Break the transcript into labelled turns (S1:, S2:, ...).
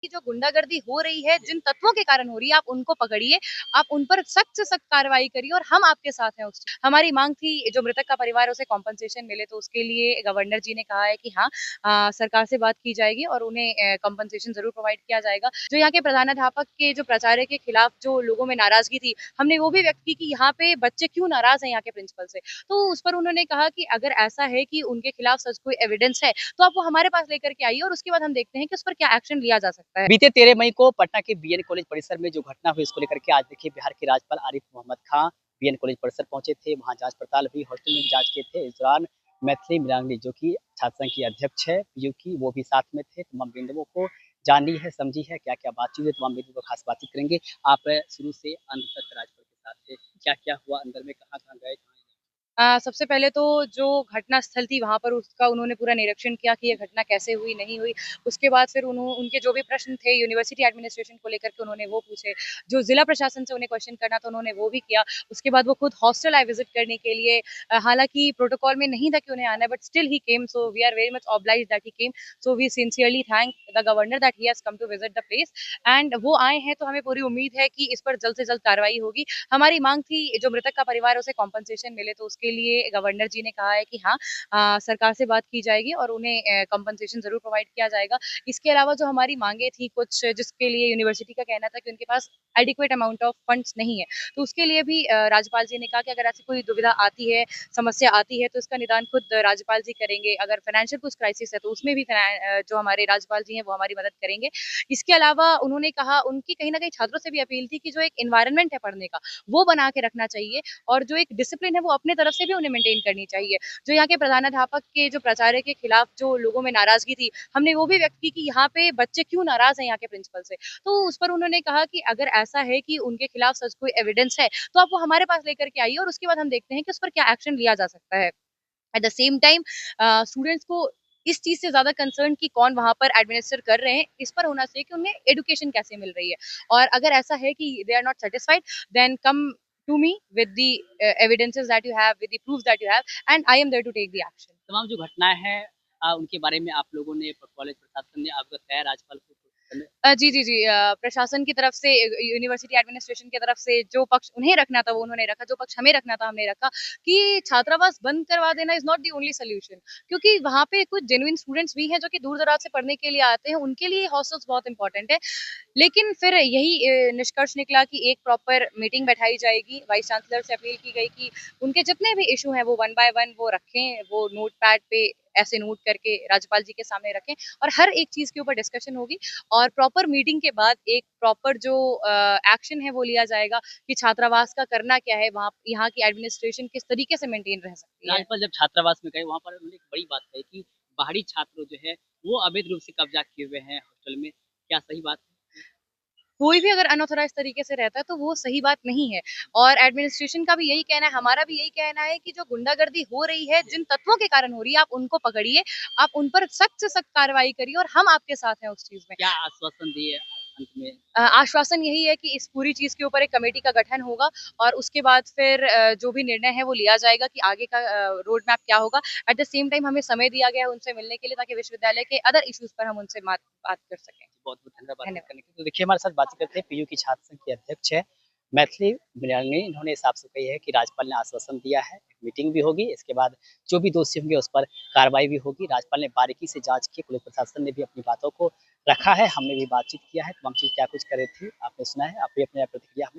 S1: कि जो गुंडागर्दी हो रही है, जिन तत्वों के कारण हो रही है, आप उनको पकड़िए, आप उन पर सख्त से सख्त कार्रवाई करिए और हम आपके साथ हैं उस हमारी माँग थी जो मृतक का परिवार है उसे कॉम्पेंसेशन मिले, तो उसके लिए गवर्नर जी ने कहा है कि हाँ सरकार से बात की जाएगी और उन्हें कॉम्पेंसेशन ज़रूर प्रोवाइड किया जाएगा। जो यहाँ के प्रधानाध्यापक के जो प्राचार्य के खिलाफ जो लोगों में नाराज़गी थी, हमने वो भी व्यक्त की कि यहाँ पे बच्चे क्यों नाराज़ हैं यहाँ के प्रिंसिपल से। तो उस पर उन्होंने कहा कि अगर ऐसा है कि उनके खिलाफ सच कोई एविडेंस है, तो आप वो हमारे पास लेकर के आइए और उसके बाद हम देखते हैं कि उस पर क्या एक्शन लिया जा सकता है।
S2: बीते 13 मई को पटना के बीएन कॉलेज परिसर में जो घटना हुई इसको लेकर के आज देखिए बिहार के राज्यपाल आरिफ मोहम्मद खां बीएन कॉलेज परिसर पहुंचे थे। वहां जांच पड़ताल हुई, हॉस्टल में भी जांच किए थे। इस दौरान मैथिली मिलांगनी जो कि छात्र संघ की अध्यक्ष है पीयू की, वो भी साथ में थे। तमाम बिंदुओं को जानी है, समझी है, क्या क्या बातचीत हुई, तमाम बिंदुओं पर खास बातचीत करेंगे। आप शुरू से अंत तक राज्यपाल के साथ थे, क्या क्या हुआ अंदर में, कहाँ कहाँ गए,
S1: सबसे पहले तो जो घटना स्थल थी वहाँ पर उसका उन्होंने पूरा निरीक्षण किया कि ये घटना कैसे हुई, नहीं हुई। उसके बाद फिर उनके जो भी प्रश्न थे यूनिवर्सिटी एडमिनिस्ट्रेशन को लेकर के उन्होंने वो पूछे। जो ज़िला प्रशासन से उन्हें क्वेश्चन करना था उन्होंने वो भी किया। उसके बाद वो खुद हॉस्टल आए विज़िट करने के लिए। हालाँकि प्रोटोकॉल में नहीं था कि उन्हें आना है but still he came so we are very much obliged that he came. So we sincerely thank the governor that he has come to visit the place and वो आए हैं तो हमें पूरी उम्मीद है कि इस पर जल्द से जल्द कार्रवाई होगी। हमारी माँग थी जो मृतक का परिवार है उसे कॉम्पेंसेशन मिले, तो उसके लिए गवर्नर जी ने कहा है कि हाँ सरकार से बात की जाएगी और उन्हें कॉम्पेंसेशन ज़रूर प्रोवाइड किया जाएगा। इसके अलावा जो हमारी माँगें थी कुछ जिसके लिए यूनिवर्सिटी का कहना था कि उनके पास एडिक्वेट अमाउंट ऑफ फंड्स नहीं है, तो उसके लिए भी राज्यपाल जी ने कहा कि अगर ऐसी कोई दुविधा आती है, समस्या आती है तो इसका निदान खुद राज्यपाल जी करेंगे। अगर फाइनेंशियल कुछ क्राइसिस है तो उसमें भी जो हमारे राज्यपाल जी हैं वो हमारी मदद करेंगे। इसके अलावा उन्होंने कहा उनकी कहीं न कहीं छात्रों से भी अपील थी कि जो एक एनवायरनमेंट है पढ़ने का, वो बना के रखना चाहिए और जो एक डिसिप्लिन है वो अपनी तरफ से भी उन्हें मेंटेन करनी चाहिए। जो यहाँ के प्रधानाध्यापक के जो प्राचार्य के खिलाफ जो लोगों में नाराज़गी थी, हमने वो भी व्यक्त की कि यहाँ पे बच्चे क्यों नाराज़ हैं यहाँ के प्रिंसिपल से। तो उस पर उन्होंने कहा कि अगर ऐसा है कि उनके खिलाफ सच कोई एविडेंस है, तो आप वो हमारे पास लेकर के आइए और उसके बाद हम देखते हैं कि उस पर क्या एक्शन लिया जा सकता है। At the same time students को इस चीज़ से ज़्यादा कंसर्न कि कौन वहाँ पर एडमिनिस्टर कर रहे हैं, इस पर होना चाहिए कि उन्हें एजुकेशन कैसे मिल रही है। और अगर ऐसा है कि they are not satisfied then come to me with the evidences that you have, with the proofs that you have and I am there to take the action.
S2: तमाम जो घटनाएं हैं उनके बारे में आप लोगों ने कॉलेज प्रशासन ने अवगत कराया राज्यपाल को?
S1: जी, जी, जी। प्रशासन की तरफ से यूनिवर्सिटी एडमिनिस्ट्रेशन की तरफ से जो पक्ष उन्हें रखना था वो उन्होंने रखा, जो पक्ष हमें रखना था हमने रखा कि छात्रावास बंद करवा देना is not the only solution, क्योंकि वहाँ पे कुछ जेन्युइन स्टूडेंट्स भी हैं जो कि दूर-दराज से पढ़ने के लिए आते हैं, उनके लिए हॉस्टल्स बहुत इम्पोर्टेंट है। लेकिन फिर यही निष्कर्ष निकला कि एक प्रॉपर मीटिंग बैठाई जाएगी, वाइस चांसलर से अपील की गई कि उनके जितने भी इश्यू हैं वो वन बाय वन वो रखें, वो नोटपैड पे ऐसे नोट करके राज्यपाल जी के सामने रखें और हर एक चीज़ के ऊपर डिस्कशन होगी और प्रॉपर मीटिंग के बाद एक प्रॉपर जो एक्शन है वो लिया जाएगा कि छात्रावास का करना क्या है, वहाँ यहाँ की एडमिनिस्ट्रेशन किस तरीके से मेंटेन रह सकती है।
S2: राज्यपाल जब छात्रावास में गए वहाँ पर उन्होंने एक बड़ी बात कही कि बाहरी छात्र जो है वो अवैध रूप से कब्जा किए हुए हैं हॉस्टल में, क्या सही बात है?
S1: कोई भी अगर अनऑथराइज़्ड तरीके से रहता है तो वो सही बात नहीं है और एडमिनिस्ट्रेशन का भी यही कहना है, हमारा भी यही कहना है कि जो गुंडागर्दी हो रही है, जिन तत्वों के कारण हो रही है, आप उनको पकड़िए, आप उन पर सख्त से सख्त कार्रवाई करिए और हम आपके साथ हैं उस चीज़ में।
S2: क्या आश्वासन दिए अंत में?
S1: आश्वासन यही है कि इस पूरी चीज़ के ऊपर एक कमेटी का गठन होगा और उसके बाद फिर जो भी निर्णय है वो लिया जाएगा कि आगे का रोड मैप क्या होगा। एट द सेम टाइम हमें समय दिया गया है उनसे मिलने के लिए ताकि विश्वविद्यालय के अदर इश्यूज़ पर हम उनसे बात कर सकें।
S2: बहुत बहुत धन्यवाद बातचीत
S1: धन्यवाद।
S2: करने के लिए। तो देखिए हमारे साथ बातचीत करते हैं पीयू की छात्र संघ की अध्यक्ष है मैथिली मिलानी। इन्होंने इस आपसे कही है कि राज्यपाल ने आश्वासन दिया है, मीटिंग भी होगी, इसके बाद जो भी दोषी होंगे उस पर कार्रवाई भी होगी। राज्यपाल ने बारीकी से जांच की, पुलिस प्रशासन ने भी अपनी बातों को रखा है, हमने भी बातचीत किया है, तमाम चीज़ क्या कुछ कर रहे थे आपने सुना है। आप भी अपने प्रतिक्रिया